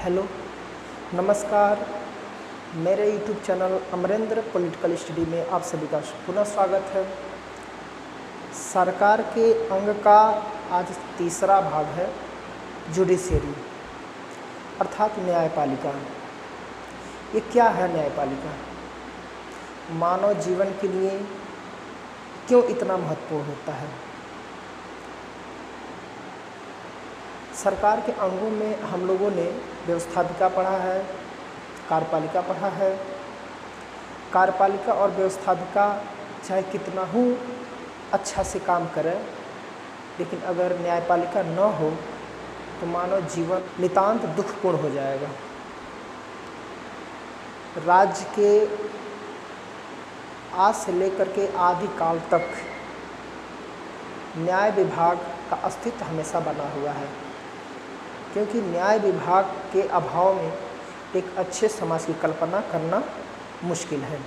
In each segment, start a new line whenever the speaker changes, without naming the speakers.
Hello, नमस्कार। मेरे YouTube channel Amarendra political study में आप सभी का पुनः स्वागत है। सरकार के अंग का आज तीसरा भाग है जुडिशरी अर्थात न्यायपालिका। ये क्या है न्यायपालिका? मानव जीवन के लिए क्यों इतना महत्वपूर्ण होता है? सरकार के अंगों में हम लोगों ने व्यवस्थापिका पढ़ा है, कार्यपालिका पढ़ा है। कार्यपालिका और व्यवस्थापिका चाहे कितना ही अच्छा से काम करे, लेकिन अगर न्यायपालिका न हो तो मानव जीवन नितांत दुखपूर्ण हो जाएगा। राज्य के आज से लेकर के आदिकाल तक न्याय विभाग का अस्तित्व हमेशा बना हुआ है, क्योंकि न्याय विभाग के अभाव में एक अच्छे समाज की कल्पना करना मुश्किल है।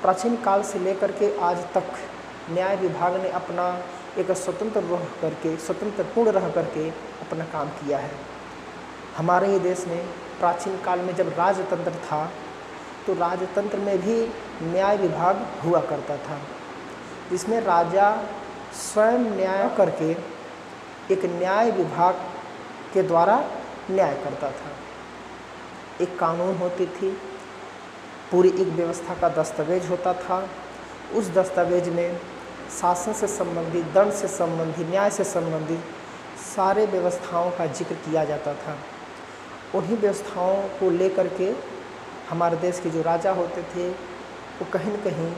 प्राचीन काल से लेकर के आज तक न्याय विभाग ने अपना एक स्वतंत्रपूर्ण रह करके अपना काम किया है। हमारे ही देश में प्राचीन काल में जब राजतंत्र था तो राजतंत्र में भी न्याय विभाग हुआ करता था, जिसमें राजा स्वयं न्याय करके एक न्याय विभाग के द्वारा न्याय करता था। एक कानून होती थी, पूरी एक व्यवस्था का दस्तावेज होता था। उस दस्तावेज में शासन से संबंधित, दंड से संबंधित, न्याय से संबंधित सारे व्यवस्थाओं का जिक्र किया जाता था। उन्हीं व्यवस्थाओं को लेकर के हमारे देश के जो राजा होते थे वो कहीं न कहीं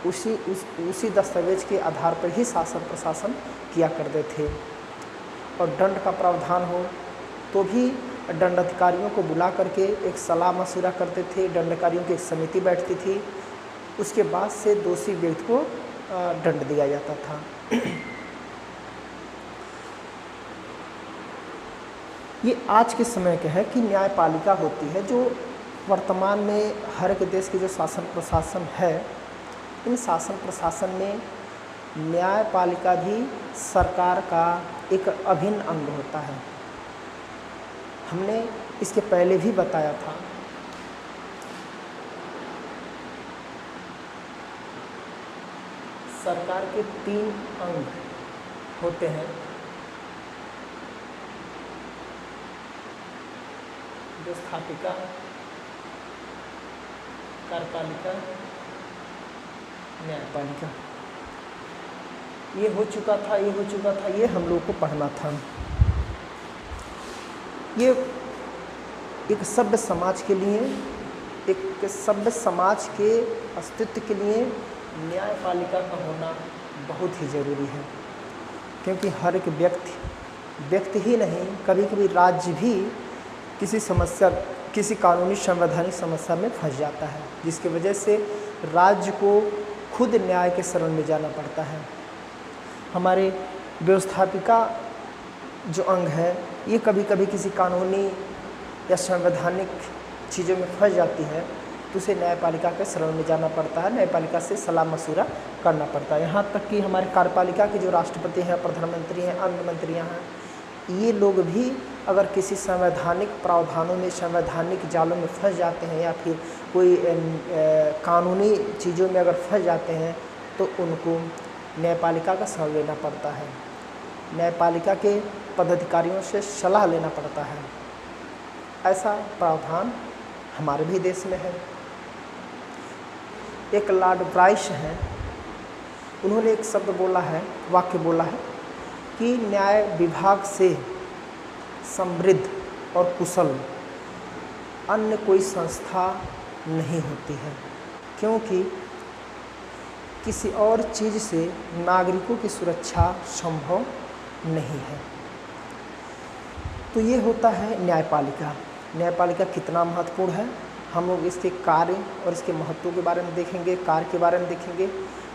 उसी दस्तावेज के आधार पर ही शासन प्रशासन किया करते थे। और दंड का प्रावधान हो तो भी दंड अधिकारियों को बुला करके एक सलाह मशवरा करते थे। दंडाधिकारियों की एक समिति बैठती थी, उसके बाद से दोषी व्यक्ति को दंड दिया जाता था। ये आज के समय के है कि न्यायपालिका होती है, जो वर्तमान में हर एक देश के जो शासन प्रशासन है, इन शासन प्रशासन में न्यायपालिका भी सरकार का एक अभिन्न अंग होता है। हमने इसके पहले भी बताया था। सरकार के 3 अंग होते हैं, व्यवस्थापिका, कार्यपालिका, न्यायपालिका। ये हो चुका था, ये हम लोग को पढ़ना था। ये एक सभ्य समाज के लिए, एक सभ्य समाज के अस्तित्व के लिए न्यायपालिका का होना बहुत ही ज़रूरी है, क्योंकि हर एक व्यक्ति ही नहीं, कभी कभी राज्य भी किसी कानूनी संवैधानिक समस्या में फंस जाता है, जिसकी वजह से राज्य को खुद न्याय के शरण में जाना पड़ता है। हमारे व्यवस्थापिका जो अंग है, ये कभी कभी किसी कानूनी या संवैधानिक चीज़ों में फंस जाती है तो उसे न्यायपालिका के शरण में जाना पड़ता है, न्यायपालिका से सलाह मशवरा करना पड़ता है। यहाँ तक कि हमारे कार्यपालिका के जो राष्ट्रपति हैं, प्रधानमंत्री हैं, अन्य मंत्रियाँ हैं, ये लोग भी अगर किसी संवैधानिक प्रावधानों में, संवैधानिक जालों में फंस जाते हैं या फिर कोई कानूनी चीज़ों में अगर फंस जाते हैं तो उनको न्यायपालिका का शरण लेना पड़ता है, न्यायपालिका के पदाधिकारियों से सलाह लेना पड़ता है। ऐसा प्रावधान हमारे भी देश में है। एक लॉर्ड ब्राइस हैं, उन्होंने एक शब्द बोला है, वाक्य बोला है कि न्याय विभाग से समृद्ध और कुशल अन्य कोई संस्था नहीं होती है, क्योंकि किसी और चीज़ से नागरिकों की सुरक्षा संभव नहीं है। तो ये होता है न्यायपालिका। न्यायपालिका कितना महत्वपूर्ण है, हम लोग इसके कार्य और इसके महत्व के बारे में देखेंगे, कार्य के बारे में देखेंगे,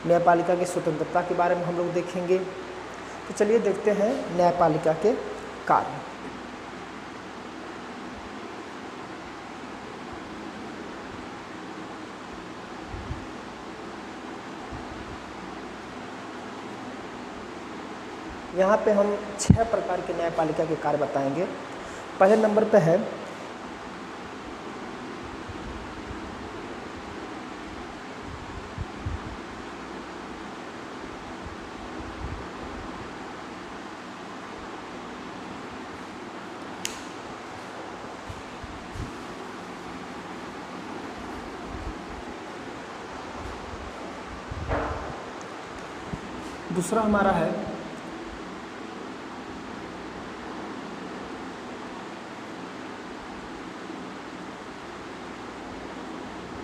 न्यायपालिका की स्वतंत्रता के बारे में हम लोग देखेंगे। तो चलिए देखते हैं न्यायपालिका के कार्य। यहाँ पे हम 6 प्रकार के न्यायपालिका के कार्य बताएंगे। पहले नंबर पे है दूसरा हमारा है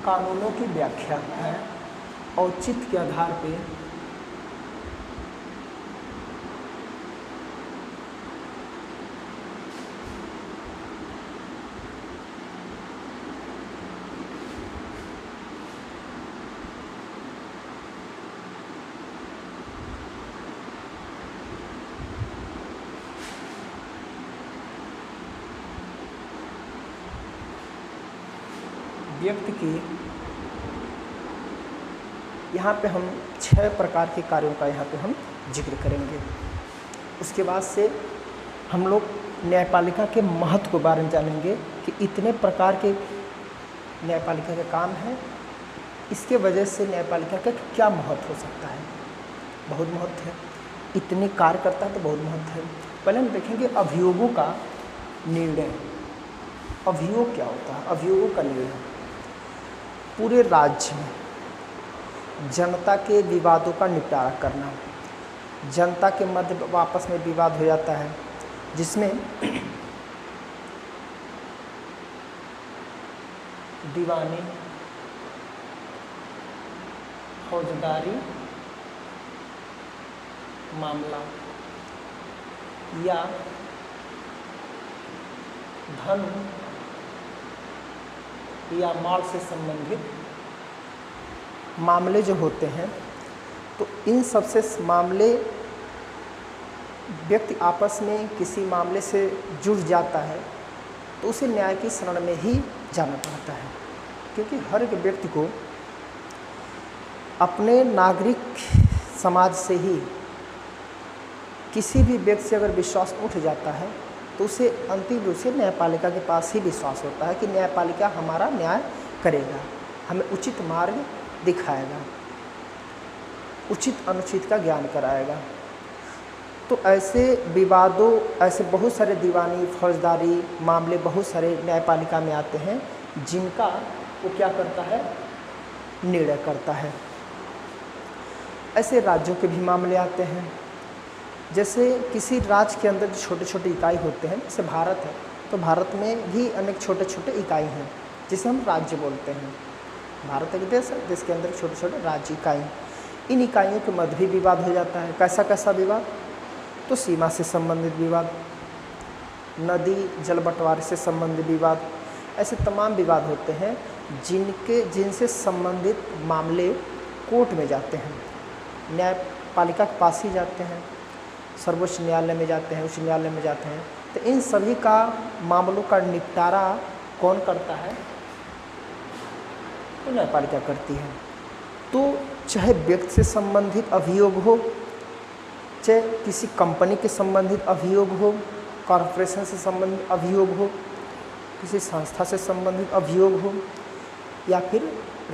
कानूनों की व्याख्या है औचित्य के आधार पे व्यक्ति की, यहाँ पे हम 6 प्रकार के कार्यों का यहाँ पे हम जिक्र करेंगे। उसके बाद से हम लोग न्यायपालिका के महत्व के बारे में जानेंगे कि इतने प्रकार के न्यायपालिका के काम हैं, इसके वजह से न्यायपालिका का क्या महत्व हो सकता है। बहुत महत्व है, इतने कार्य करता है तो बहुत महत्व है। पहले हम देखेंगे अभियोगों का निर्णय। अभियोग क्या होता है? अभियोगों का निर्णय पूरे राज्य में जनता के विवादों का निपटारा करना। जनता के मध्य आपस में विवाद हो जाता है जिसमें दीवानी, फौजदारी मामला या धन या माल से संबंधित मामले जो होते हैं, तो इन सबसे मामले व्यक्ति आपस में किसी मामले से जुड़ जाता है तो उसे न्याय की शरण में ही जाना पड़ता है, क्योंकि हर एक व्यक्ति को अपने नागरिक समाज से ही किसी भी व्यक्ति से अगर विश्वास उठ जाता है तो उसे अंतिम रूप से न्यायपालिका के पास ही विश्वास होता है कि न्यायपालिका हमारा न्याय करेगा, हमें उचित मार्ग दिखाएगा, उचित अनुचित का ज्ञान कराएगा। तो ऐसे विवादों, ऐसे बहुत सारे दीवानी फौजदारी मामले बहुत सारे न्यायपालिका में आते हैं जिनका वो क्या करता है? निर्णय करता है। ऐसे राज्यों के भी मामले आते हैं। जैसे किसी राज्य के अंदर जो छोटे छोटे इकाई होते हैं, जैसे भारत है तो भारत में भी अनेक छोटे छोटे इकाई हैं जिसे हम राज्य बोलते हैं। भारत एक देश है, देश के अंदर छोटे छोटे राज्य इकाई। इन इकाइयों के मध्य भी विवाद हो जाता है। कैसा कैसा विवाद? तो सीमा से संबंधित विवाद, नदी जल बंटवारे से संबंधित विवाद, ऐसे तमाम विवाद होते हैं जिनसे संबंधित मामले कोर्ट में जाते हैं, न्यायपालिका के पास ही जाते हैं, सर्वोच्च न्यायालय में जाते हैं, उच्च न्यायालय में जाते हैं। तो इन सभी का मामलों का निपटारा कौन करता है? तो न्यायपालिका करती है। तो चाहे व्यक्ति से संबंधित अभियोग हो, चाहे किसी कंपनी के संबंधित अभियोग हो, कॉरपोरेशन से संबंधित अभियोग हो, किसी संस्था से संबंधित अभियोग हो, या फिर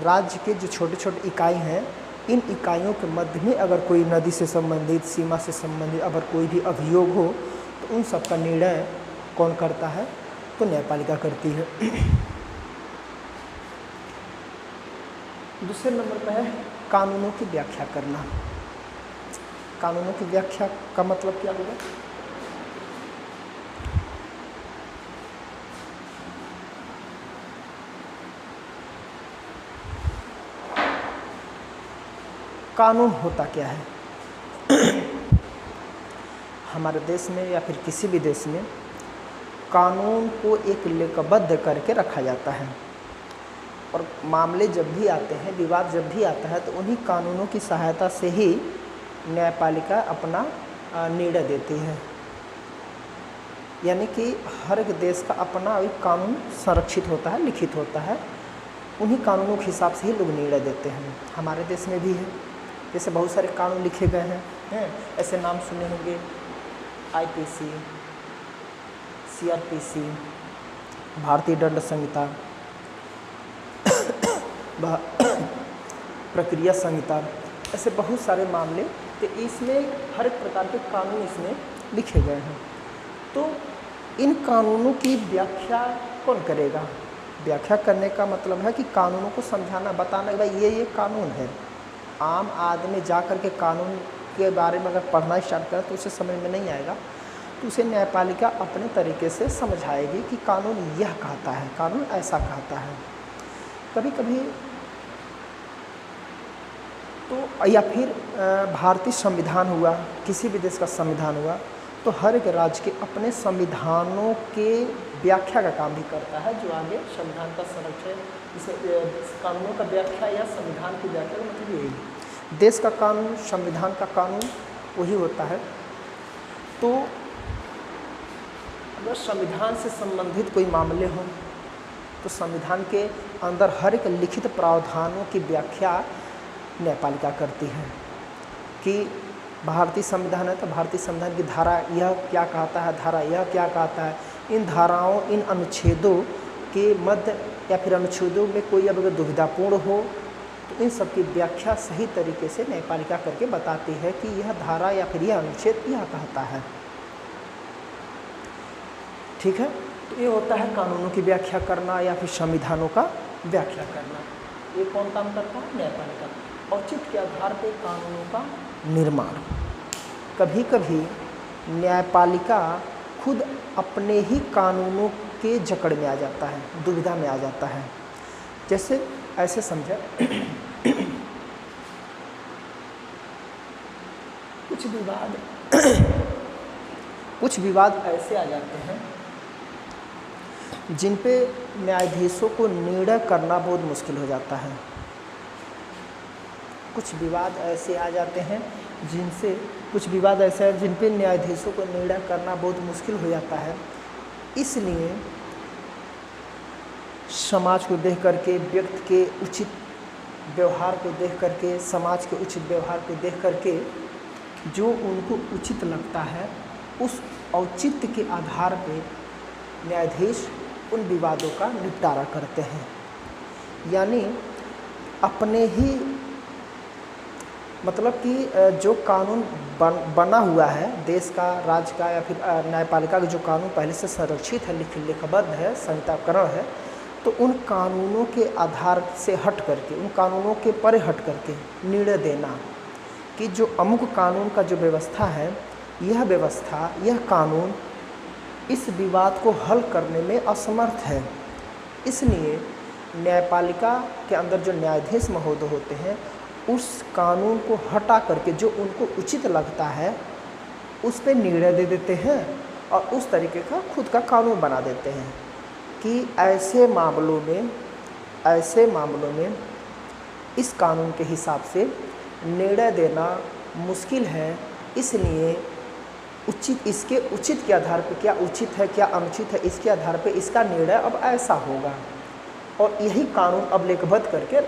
राज्य के जो छोटे छोटे इकाई हैं, इन इकाइयों के मध्य में अगर कोई नदी से संबंधित, सीमा से संबंधित अगर कोई भी अभियोग हो तो उन सब का निर्णय कौन करता है? तो न्यायपालिका करती है। दूसरे नंबर पर है कानूनों की व्याख्या करना। कानूनों की व्याख्या का मतलब क्या होगा? कानून होता क्या है? हमारे देश में या फिर किसी भी देश में कानून को एक लेखबद्ध करके रखा जाता है, और मामले जब भी आते हैं, विवाद जब भी आता है, तो उन्हीं कानूनों की सहायता से ही न्यायपालिका अपना निर्णय देती है। यानी कि हर एक देश का अपना एक कानून संरक्षित होता है, लिखित होता है, उन्हीं कानूनों के हिसाब से ही लोग निर्णय देते हैं। हमारे देश में भी है, जैसे बहुत सारे कानून लिखे गए हैं। ऐसे नाम सुने होंगे: IPC, CRPC, भारतीय दंड संहिता, प्रक्रिया संहिता, ऐसे बहुत सारे मामले, तो इसमें हर एक प्रकार के कानून इसमें लिखे गए हैं। तो इन कानूनों की व्याख्या कौन करेगा? व्याख्या करने का मतलब है कि कानूनों को समझाना, बताना कि भाई ये कानून है। आम आदमी जा कर के कानून के बारे में अगर पढ़ना स्टार्ट करें तो उसे समझ में नहीं आएगा, तो उसे न्यायपालिका अपने तरीके से समझाएगी कि कानून यह कहता है, कानून ऐसा कहता है। कभी कभी तो या फिर भारतीय संविधान हुआ, किसी भी देश का संविधान हुआ, तो हर एक राज्य के अपने संविधानों के व्याख्या का काम भी करता है, जो आगे संविधान का संरक्षण, इसे कानूनों का व्याख्या या संविधान की व्याख्या का मतलब यही। देश का कानून, संविधान का कानून वही होता है। तो अगर संविधान से संबंधित कोई मामले हों तो संविधान के अंदर हर एक लिखित प्रावधानों की व्याख्या न्यायपालिका करती है कि भारतीय संविधान है तो भारतीय संविधान की धारा यह क्या कहता है, धारा यह क्या कहता है। इन धाराओं, इन अनुच्छेदों के मध्य या फिर अनुच्छेदों में कोई अगर दुविधापूर्ण हो तो इन सब की व्याख्या सही तरीके से न्यायपालिका करके बताती है कि यह धारा या फिर यह अनुच्छेद यह कहता है। ठीक है, तो ये होता है कानूनों की व्याख्या करना या फिर संविधानों का व्याख्या करना। ये कौन काम करता है? न्यायपालिका। औचित्य के आधार पर कानूनों का निर्माण। कभी कभी न्यायपालिका खुद अपने ही कानूनों के जकड़ में आ जाता है, दुविधा में आ जाता है। जैसे ऐसे समझा कुछ विवाद ऐसे आ जाते हैं जिन पे न्यायाधीशों को निर्णय करना बहुत मुश्किल हो जाता है। कुछ विवाद ऐसे आ जाते हैं जिन पे न्यायाधीशों को निर्णय करना बहुत मुश्किल हो जाता है। इसलिए समाज को देख करके, व्यक्ति के उचित व्यवहार को देख करके, समाज के उचित व्यवहार को देख करके जो उनको उचित लगता है उस औचित्य के आधार पे न्यायाधीश उन विवादों का निपटारा करते हैं। यानी अपने ही मतलब कि जो कानून बना हुआ है देश का, राज्य का या फिर न्यायपालिका का जो कानून पहले से संरक्षित है, लिखबद्ध है, संहिताकरण है, तो उन कानूनों के आधार से हट करके, उन कानूनों के परे हट करके निर्णय देना कि जो अमुक कानून का जो व्यवस्था है, यह व्यवस्था, यह कानून इस विवाद को हल करने में असमर्थ है। इसलिए न्यायपालिका के अंदर जो न्यायाधीश महोदय होते हैं उस कानून को हटा करके जो उनको उचित लगता है उस पर निर्णय दे देते हैं और उस तरीके का खुद का कानून बना देते हैं कि ऐसे मामलों में इस कानून के हिसाब से निर्णय देना मुश्किल है। इसलिए इसके उचित के आधार पर, क्या उचित है क्या अनुचित है, इसके आधार पर इसका निर्णय अब ऐसा होगा और यही कानून अब लेखबद्ध करके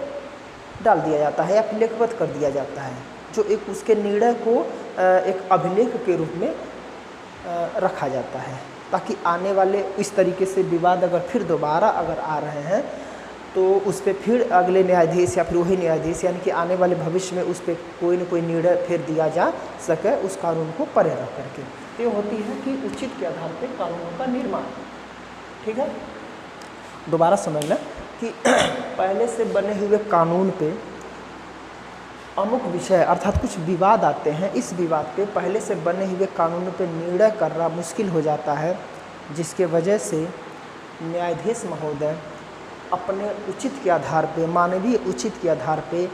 डाल दिया जाता है या फिर लेखबद्ध कर दिया जाता है, जो एक उसके निर्णय को एक अभिलेख के रूप में रखा जाता है, ताकि आने वाले इस तरीके से विवाद अगर फिर दोबारा अगर आ रहे हैं तो उस पर फिर अगले न्यायाधीश या फिर वही न्यायाधीश यानी कि आने वाले भविष्य में उस पर कोई न कोई निर्णय फिर दिया जा सके उस कानून को परे रख करके। तो ये होती है कि उचित के आधार पर कानूनों का निर्माण। ठीक है, दोबारा समझना कि पहले से बने हुए कानून पे अमुक विषय अर्थात कुछ विवाद आते हैं, इस विवाद पे पहले से बने हुए कानून पे निर्णय करना मुश्किल हो जाता है, जिसके वजह से न्यायाधीश महोदय अपने उचित के आधार पे, मानवीय उचित के आधार पे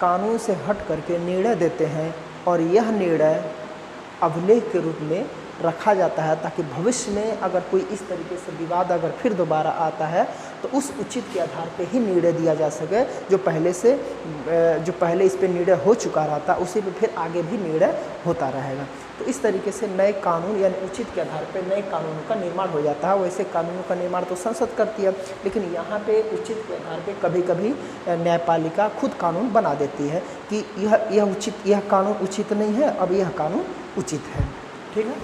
कानून से हट करके निर्णय देते हैं और यह निर्णय अभिलेख के रूप में रखा जाता है, ताकि भविष्य में अगर कोई इस तरीके से विवाद अगर फिर दोबारा आता है तो उस उचित के आधार पे ही निर्णय दिया जा सके। जो पहले इस पे निर्णय हो चुका रहता उसी पे फिर आगे भी निर्णय होता रहेगा। तो इस तरीके से नए कानून यानी उचित के आधार पे नए कानूनों का निर्माण हो जाता है। वैसे कानूनों का निर्माण तो संसद करती है, लेकिन यहाँ पे उचित के आधार पे कभी कभी न्यायपालिका खुद कानून बना देती है कि यह कानून उचित नहीं है, अब यह कानून उचित है। ठीक है,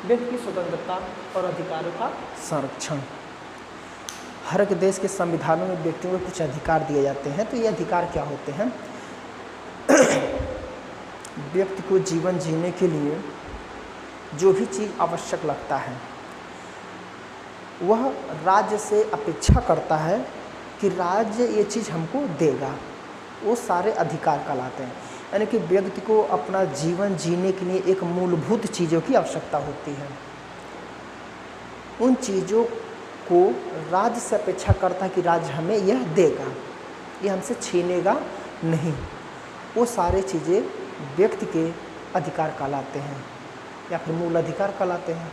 व्यक्ति की स्वतंत्रता और अधिकारों का संरक्षण। हर एक देश के संविधानों में व्यक्तियों को कुछ अधिकार दिए जाते हैं। तो ये अधिकार क्या होते हैं? व्यक्ति को जीवन जीने के लिए जो भी चीज़ आवश्यक लगता है वह राज्य से अपेक्षा करता है कि राज्य ये चीज़ हमको देगा, वो सारे अधिकार कहलाते हैं। यानी कि व्यक्ति को अपना जीवन जीने के लिए एक मूलभूत चीज़ों की आवश्यकता होती है। उन चीज़ों को राज्य से अपेक्षा करता है कि राज्य हमें यह देगा, ये हमसे छीनेगा नहीं। वो सारे चीज़ें व्यक्ति के अधिकार कहलाते हैं या फिर मूल अधिकार कहलाते हैं।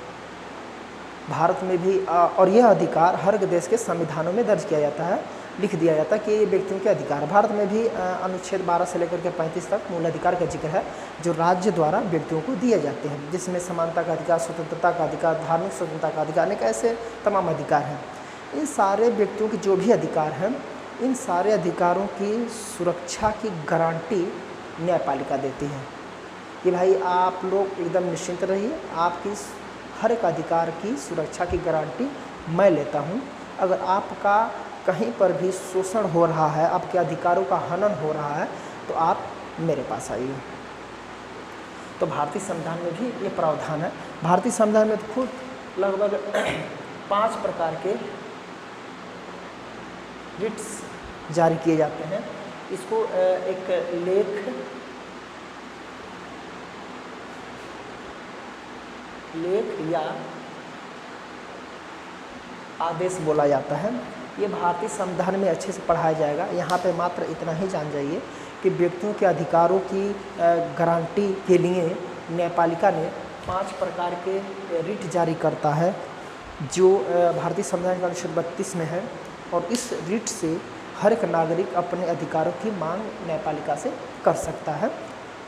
भारत में भी और यह अधिकार हर एक देश के संविधानों में दर्ज किया जाता है, लिख दिया जाता है कि ये व्यक्तियों के अधिकार। भारत में भी अनुच्छेद 12 से लेकर के 35 तक मूल अधिकार का जिक्र है जो राज्य द्वारा व्यक्तियों को दिए जाते हैं, जिसमें समानता का अधिकार, स्वतंत्रता का अधिकार, धार्मिक स्वतंत्रता का अधिकार, अनेक ऐसे तमाम अधिकार हैं। इन सारे व्यक्तियों के जो भी अधिकार हैं, इन सारे अधिकारों की सुरक्षा की गारंटी न्यायपालिका देती है कि भाई आप लोग एकदम निश्चिंत रहिए, आपकी हर एक अधिकार की सुरक्षा की गारंटी मैं लेता हूँ। अगर आपका कहीं पर भी शोषण हो रहा है, आपके अधिकारों का हनन हो रहा है, तो आप मेरे पास आइए। तो भारतीय संविधान में भी ये प्रावधान है। भारतीय संविधान में तो खुद लगभग 5 प्रकार के रिट्स जारी किए जाते हैं। इसको एक लेख या आदेश बोला जाता है। ये भारतीय संविधान में अच्छे से पढ़ाया जाएगा। यहाँ पे मात्र इतना ही जान जाइए कि व्यक्तियों के अधिकारों की गारंटी के लिए न्यायपालिका ने 5 प्रकार के रिट जारी करता है जो भारतीय संविधान का अनुच्छेद 32 में है। और इस रिट से हर एक नागरिक अपने अधिकारों की मांग न्यायपालिका से कर सकता है।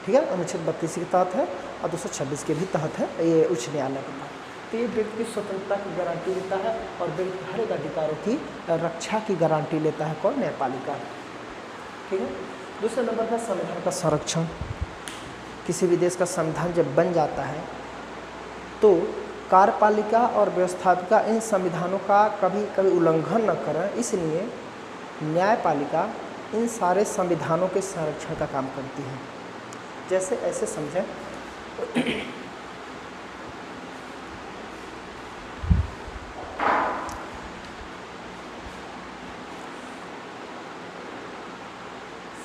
ठीक है, अनुच्छेद 32 के तहत है और 226 के भी तहत है, ये उच्च न्यायालय के तहत। तो ये व्यक्ति की स्वतंत्रता की गारंटी देता है और व्यक्ति हर एक अधिकारों की रक्षा की गारंटी लेता है कौन? न्यायपालिका। ठीक है। दूसरा नंबर है संविधान का संरक्षण। किसी भी देश का संविधान जब बन जाता है तो कार्यपालिका और व्यवस्थापिका इन संविधानों का कभी कभी उल्लंघन न करें, इसलिए न्यायपालिका इन सारे संविधानों के संरक्षण का काम करती है। जैसे ऐसे समझें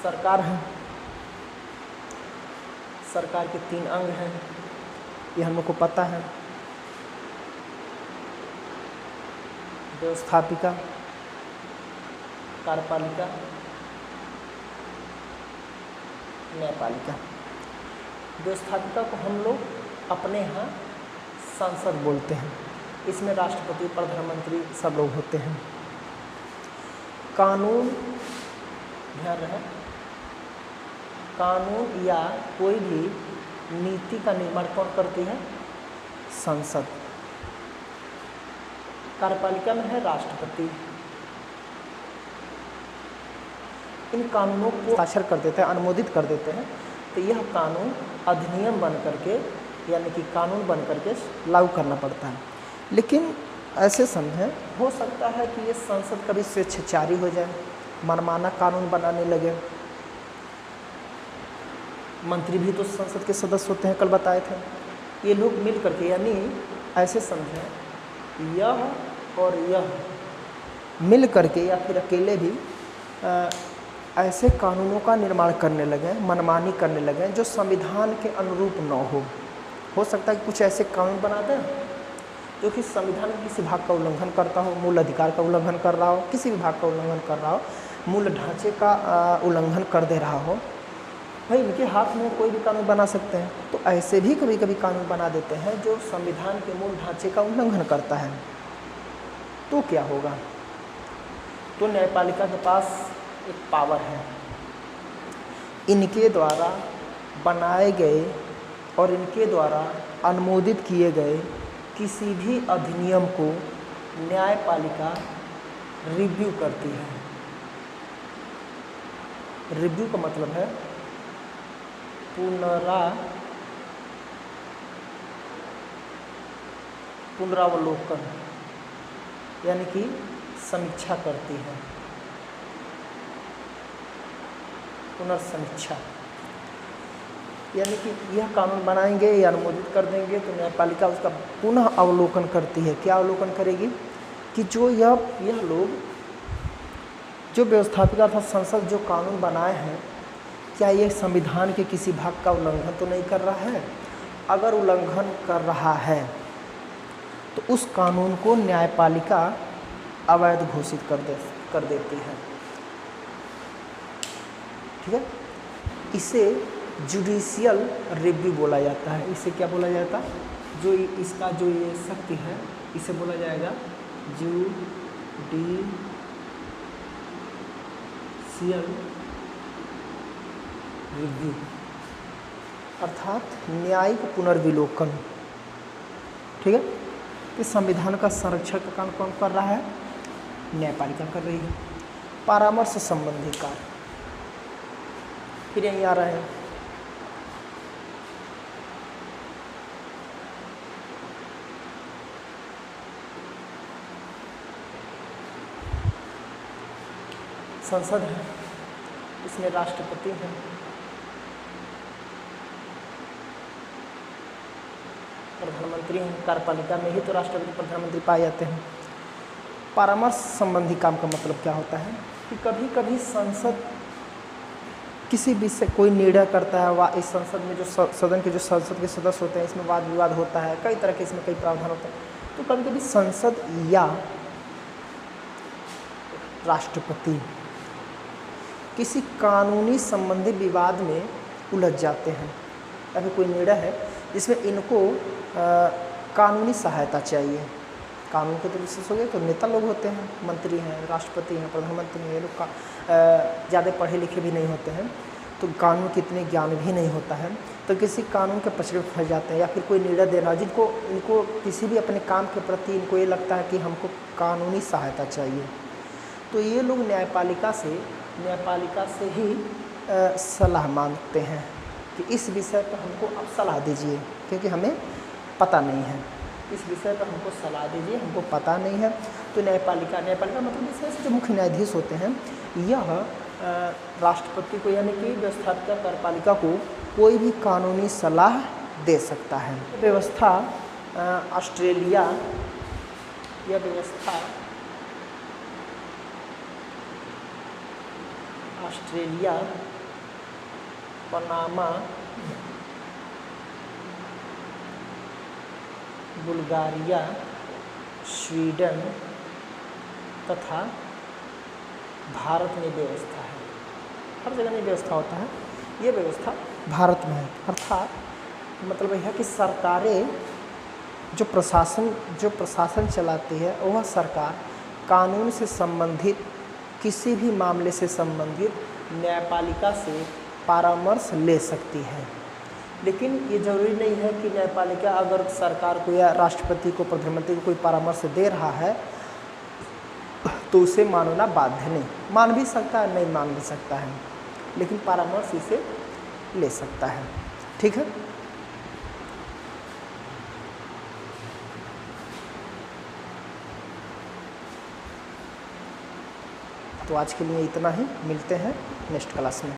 सरकार है, सरकार के 3 अंग हैं, ये हम लोग को पता है। व्यवस्थापिका, कार्यपालिका, न्यायपालिका। व्यवस्थापिका को हम लोग अपने यहाँ संसद बोलते हैं। इसमें राष्ट्रपति, प्रधानमंत्री सब लोग होते हैं। कानून, ध्यान रहे, कानून या कोई भी नीति का निर्माण कौन करती है? संसद। कार्यपालिका में है राष्ट्रपति। इन कानूनों को हस्ताक्षर कर देते हैं, अनुमोदित कर देते हैं, तो यह कानून अधिनियम बन करके यानी कि कानून बन करके लागू करना पड़ता है। लेकिन ऐसे समझें, हो सकता है कि ये संसद कभी स्वेच्छाचारी हो जाए, मनमाना कानून बनाने लगे। मंत्री भी तो संसद के सदस्य होते हैं, कल बताए थे। ये लोग मिल करके, यानी ऐसे समझें यह और यह मिल करके या फिर अकेले भी ऐसे कानूनों का निर्माण करने लगे, मनमानी करने लगे जो संविधान के अनुरूप न हो सकता है कि कुछ ऐसे कानून बना दें जो कि संविधान के किसी भाग का उल्लंघन करता हो, मूल अधिकार का उल्लंघन कर रहा हो, किसी भी भाग का उल्लंघन कर रहा हो, मूल ढांचे का उल्लंघन कर दे रहा हो। भाई इनके हाथ में कोई भी कानून बना सकते हैं। तो ऐसे भी कभी कभी कानून बना देते हैं जो संविधान के मूल ढांचे का उल्लंघन करता है। तो क्या होगा? तो न्यायपालिका के पास एक पावर है, इनके द्वारा बनाए गए और इनके द्वारा अनुमोदित किए गए किसी भी अधिनियम को न्यायपालिका रिव्यू करती है। रिव्यू का मतलब है पुनरावलोकन यानी कि समीक्षा करती है, पुनर्समीक्षा यानी कि यह कानून बनाएंगे या अनुमोदित कर देंगे तो न्यायपालिका उसका पुनः अवलोकन करती है। क्या अवलोकन करेगी कि जो यह लोग जो व्यवस्थापिका अर्थात संसद जो कानून बनाए हैं क्या ये संविधान के किसी भाग का उल्लंघन तो नहीं कर रहा है। अगर उल्लंघन कर रहा है तो उस कानून को न्यायपालिका अवैध घोषित कर देती है। ठीक है, इसे जुडिशियल रिव्यू बोला जाता है। इसे क्या बोला जाता है? जो इसका जो ये शक्ति है इसे बोला जाएगा जुडिशियल रिव्यू अर्थात न्यायिक पुनर्विलोकन। ठीक है, इस संविधान का संरक्षण का काम कौन कर रहा है? न्यायपालिका कर रही है। परामर्श संबंधी कार्य फिर यहीं आ रहे हैं। संसद है, इसमें राष्ट्रपति हैं, प्रधानमंत्री हैं। कार्यपालिका में ही तो राष्ट्रपति प्रधानमंत्री पाए जाते हैं। परामर्श संबंधी काम का मतलब क्या होता है कि कभी कभी संसद किसी विषय कोई निर्णय करता है, वा इस संसद में जो सदन के जो संसद के सदस्य होते हैं इसमें वाद विवाद होता है, कई तरह के इसमें कई प्रावधान होते हैं। तो कभी कभी संसद या राष्ट्रपति किसी कानूनी संबंधी विवाद में उलझ जाते हैं या फिर कोई निर्णय है जिसमें इनको कानूनी सहायता चाहिए। कानून के तो विशेष हो गए तो नेता लोग होते हैं, मंत्री हैं, राष्ट्रपति हैं, प्रधानमंत्री हैं, ये लोग का ज़्यादा पढ़े लिखे भी नहीं होते हैं तो कानून के इतने ज्ञान भी नहीं होता है। तो किसी कानून के पचड़े में फंस जाते हैं या फिर कोई निर्णय देना जिनको इनको किसी भी अपने काम के प्रति इनको ये लगता है कि हमको कानूनी सहायता चाहिए, तो ये लोग न्यायपालिका से ही सलाह मांगते हैं कि इस विषय पर हमको आप सलाह दीजिए क्योंकि हमें पता नहीं है, इस विषय पर हमको सलाह दीजिए, हमको पता नहीं है। तो न्यायपालिका मतलब इस जो मुख्य न्यायाधीश होते हैं यह राष्ट्रपति को यानी कि व्यवस्थापिका कार्यपालिका को कोई भी कानूनी सलाह दे सकता है। व्यवस्था ऑस्ट्रेलिया पनामा, बुल्गारिया, स्वीडन तथा भारत में व्यवस्था है। हर जगह में व्यवस्था होता है, ये व्यवस्था भारत में है। अर्थात मतलब यह है कि सरकारें जो प्रशासन चलाती है वह सरकार कानून से संबंधित किसी भी मामले से संबंधित न्यायपालिका से परामर्श ले सकती है। लेकिन ये ज़रूरी नहीं है कि न्यायपालिका अगर सरकार को या राष्ट्रपति को, प्रधानमंत्री को कोई परामर्श दे रहा है तो उसे मानना बाध्य नहीं, मान भी सकता है, नहीं मान भी सकता है, लेकिन परामर्श इसे ले सकता है। ठीक है, तो आज के लिए इतना ही, मिलते हैं नेक्स्ट क्लास में।